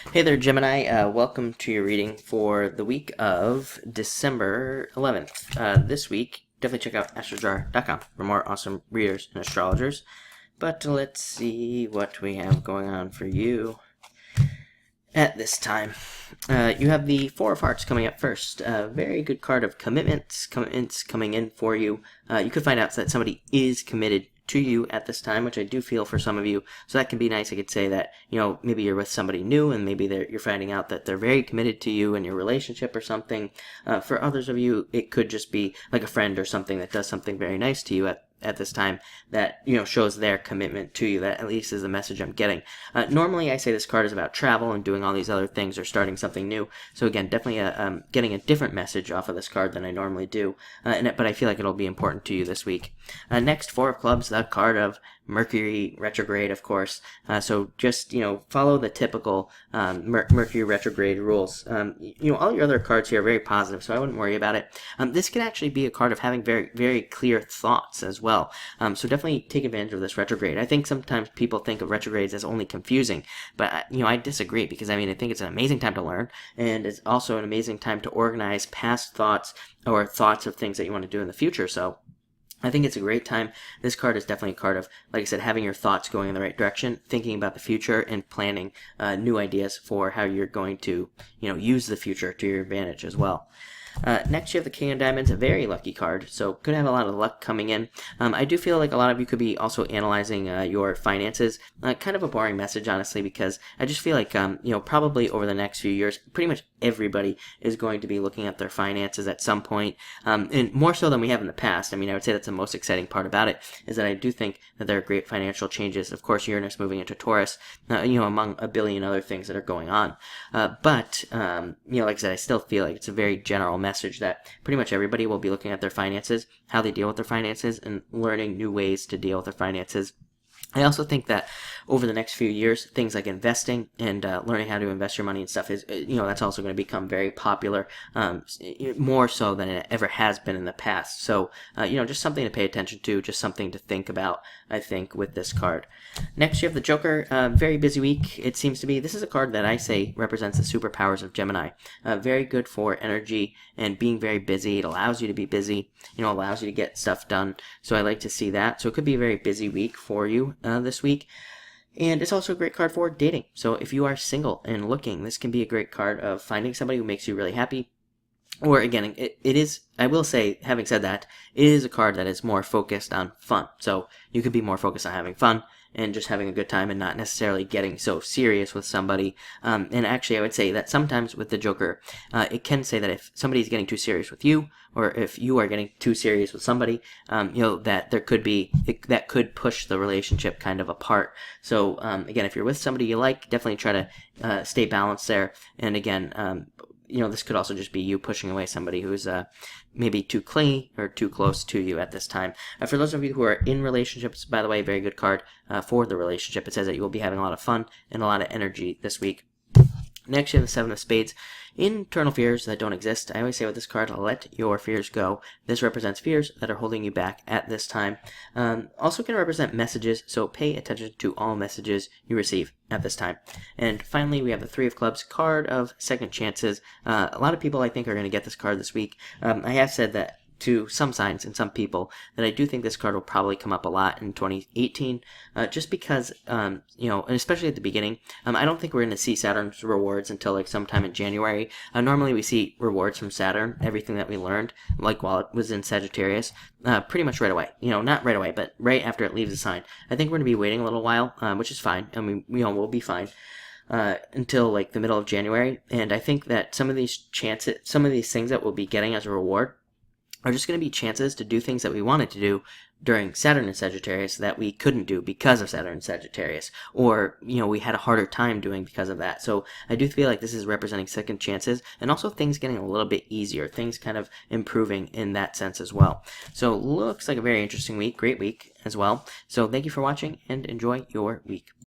Hey there, Gemini. Welcome to your reading for the week of December 11th. This week, definitely check out astrojar.com for more awesome readers and astrologers. But let's see what we have going on for you at this time. You have the Four of Hearts coming up first. A very good card of commitments coming in for you. You could find out that somebody is committed to you at this time, which I do feel for some of you. So that can be nice. I could say that, maybe you're with somebody new and maybe you're finding out that they're very committed to you in your relationship or something. For others of you, it could just be like a friend or something that does something very nice to you at this time that, shows their commitment to you. That at least is the message I'm getting. Normally I say this card is about travel and doing all these other things or starting something new. So again, definitely getting a different message off of this card than I normally do. But I feel like it'll be important to you this week. Next, Four of Clubs, the card of Mercury retrograde, of course. So just, follow the typical Mercury retrograde rules. All your other cards here are very positive, so I wouldn't worry about it. This could actually be a card of having very, very clear thoughts as well. So definitely take advantage of this retrograde. I think sometimes people think of retrogrades as only confusing, but, I disagree because, I think it's an amazing time to learn, and it's also an amazing time to organize past thoughts or thoughts of things that you want to do in the future. So I think it's a great time. This card is definitely a card of, like I said, having your thoughts going in the right direction, thinking about the future, and planning new ideas for how you're going to, use the future to your advantage as well. Next, you have the King of Diamonds, a very lucky card, so could have a lot of luck coming in. I do feel like a lot of you could be also analyzing your finances. Kind of a boring message, honestly, because I just feel like, probably over the next few years, pretty much everybody is going to be looking at their finances at some point, and more so than we have in the past. I would say that's the most exciting part about it, is that I do think that there are great financial changes. Of course, Uranus moving into Taurus, among a billion other things that are going on. But like I said, I still feel like it's a very general message that pretty much everybody will be looking at their finances, how they deal with their finances, and learning new ways to deal with their finances. I also think that over the next few years, things like investing and learning how to invest your money and stuff is, that's also going to become very popular, more so than it ever has been in the past. So, just something to pay attention to, just something to think about, I think, with this card. Next, you have the Joker. Very busy week, it seems to be. This is a card that I say represents the superpowers of Gemini. Very good for energy and being very busy. It allows you to be busy, allows you to get stuff done. So I like to see that. So it could be a very busy week for you this week. And it's also a great card for dating. So if you are single and looking, this can be a great card of finding somebody who makes you really happy. Or again, it is, I will say, having said that, it is a card that is more focused on fun. So you could be more focused on having fun and just having a good time and not necessarily getting so serious with somebody. And actually, I would say that sometimes with the Joker, it can say that if somebody's getting too serious with you, or if you are getting too serious with somebody, that there could be, that could push the relationship kind of apart. So again, if you're with somebody you like, definitely try to stay balanced there. And again, this could also just be you pushing away somebody who's maybe too clingy or too close to you at this time. For those of you who are in relationships, by the way, very good card for the relationship. It says that you will be having a lot of fun and a lot of energy this week. Next, you have the Seven of Spades. Internal fears that don't exist. I always say with this card, let your fears go. This represents fears that are holding you back at this time. Also can represent messages, so pay attention to all messages you receive at this time. And finally, we have the Three of Clubs, card of second chances. A lot of people, I think, are going to get this card this week. I have said that to some signs and some people that I do think this card will probably come up a lot in 2018, just because, and especially at the beginning, I don't think we're going to see Saturn's rewards until like sometime in January. Normally we see rewards from Saturn, everything that we learned, like while it was in Sagittarius, pretty much right away. Not right away, but right after it leaves the sign. I think we're going to be waiting a little while, which is fine, and we'll be fine. Until like the middle of January, and I think that some of these things that we'll be getting as a reward are just going to be chances to do things that we wanted to do during Saturn and Sagittarius that we couldn't do because of Saturn and Sagittarius, or we had a harder time doing because of that. So I do feel like this is representing second chances, and also things getting a little bit easier, things kind of improving in that sense as well. So looks like a very interesting week, great week as well. So thank you for watching and enjoy your week.